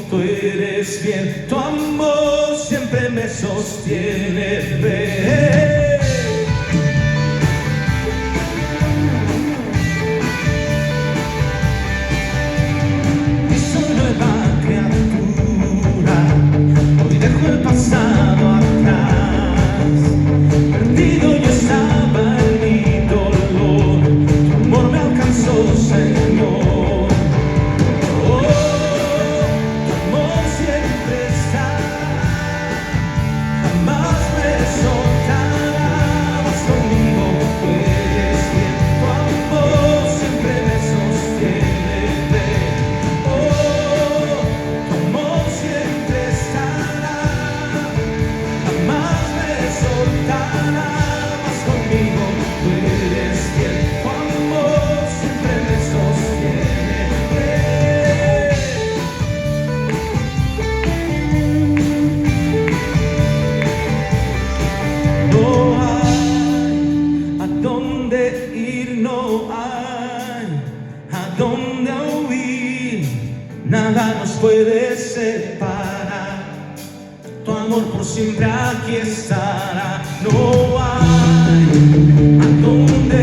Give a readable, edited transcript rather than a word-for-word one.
tú eres bien, tu amor siempre me sostiene. Ven. El pasado atrás, perdido yo estaba en mi dolor, tu amor me alcanzó, Señor. Oh, tu amor siempre está, jamás me soltará. Vas conmigo, tú eres bien, tu amor siempre me sostiene. Oh, tu amor siempre estará, jamás me soltará. Vas conmigo, tú eres fiel, tu amor siempre me sostiene. No hay a dónde ir, no hay a dónde huir, nada nos puede separar. Tu amor por siempre aquí estará. No hay a dónde